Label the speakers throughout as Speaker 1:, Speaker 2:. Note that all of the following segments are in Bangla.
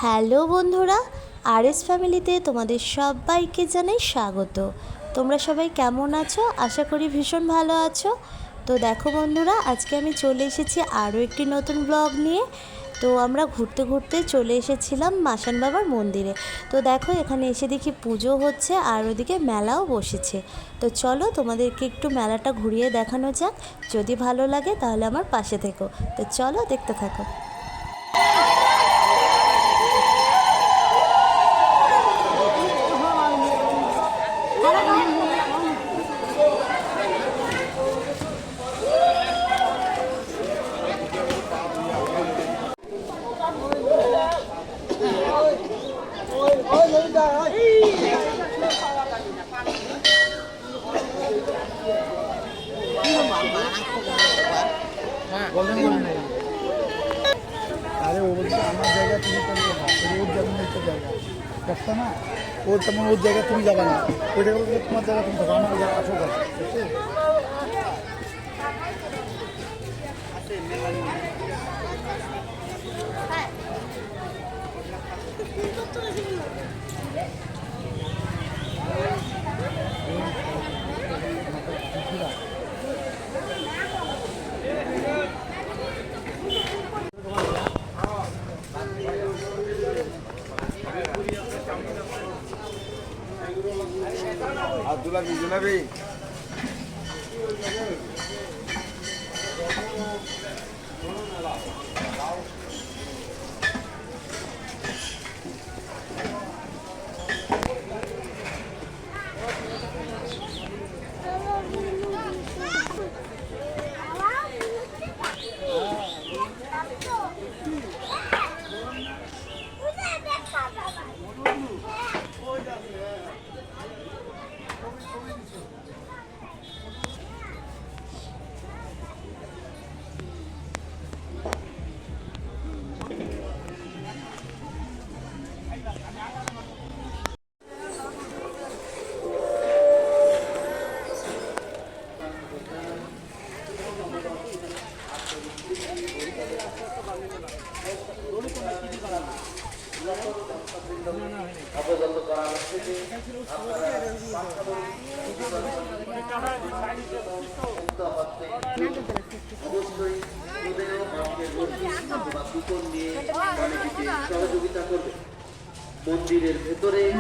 Speaker 1: হ্যালো বন্ধুরা, আরএস ফ্যামিলিতে তোমাদের সবাইকে জানাই স্বাগত। তোমরা সবাই কেমন আছো? আশা করি ভীষণ ভালো আছো। তো দেখো বন্ধুরা, আজকে আমি চলে এসেছি আরও একটি নতুন ব্লগ নিয়ে। তো আমরা ঘুরতে ঘুরতে চলে এসেছিলাম মাসান বাবার মন্দিরে। তো দেখো, এখানে এসে দেখি পুজো হচ্ছে আর ওদিকে মেলাও বসেছে। তো চলো তোমাদেরকে একটু মেলাটা ঘুরিয়ে দেখানো যাক। যদি ভালো লাগে তাহলে আমার পাশে থেকো। তো চলো দেখতে থাকো।
Speaker 2: अरे वो আমার জায়গা তুমি ওর যেমন একটা জায়গা রাস্তা না, ওর তেমন ওর জায়গা তুমি যাবে না, ওইটা তোমার জায়গা তুমি থাকো, আমার জায়গা আসো কথা।
Speaker 3: Abdullah Bijunabi. আপাতত করা হচ্ছে যে অবশ্যই সহযোগিতা করবে।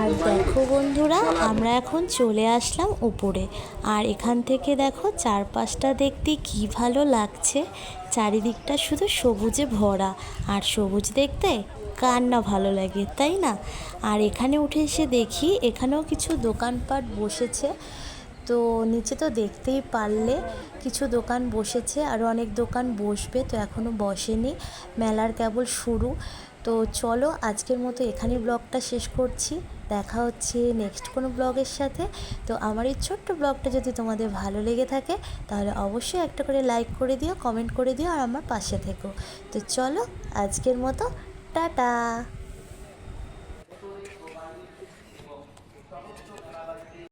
Speaker 1: আর দেখো বন্ধুরা, আমরা এখন চলে আসলাম উপরে। আর এখান থেকে দেখো চারপাশটা দেখতে কি ভালো লাগছে। চারিদিকটা শুধু সবুজে ভরা, আর সবুজ দেখতে কার না ভালো লাগে, তাই না? আর এখানে উঠে এসে দেখি এখানেও কিছু দোকানপাট বসেছে। তো নিচে তো দেখতেই পারলে কিছু দোকান বসেছে, আরও অনেক দোকান বসবে, তো এখনও বসেনি, মেলার কেবল শুরু। তো চলো আজকের মতো এখানেই ব্লগটা শেষ করছি। দেখা হচ্ছে নেক্সট কোনো ব্লগের সাথে। তো আমার এই ছোট্ট ব্লগটা যদি তোমাদের ভালো লেগে থাকে তাহলে অবশ্যই একটা করে লাইক করে দিও, কমেন্ট করে দিও, আর আমার পাশে থেকো। তো চলো আজকের মতো টাটা।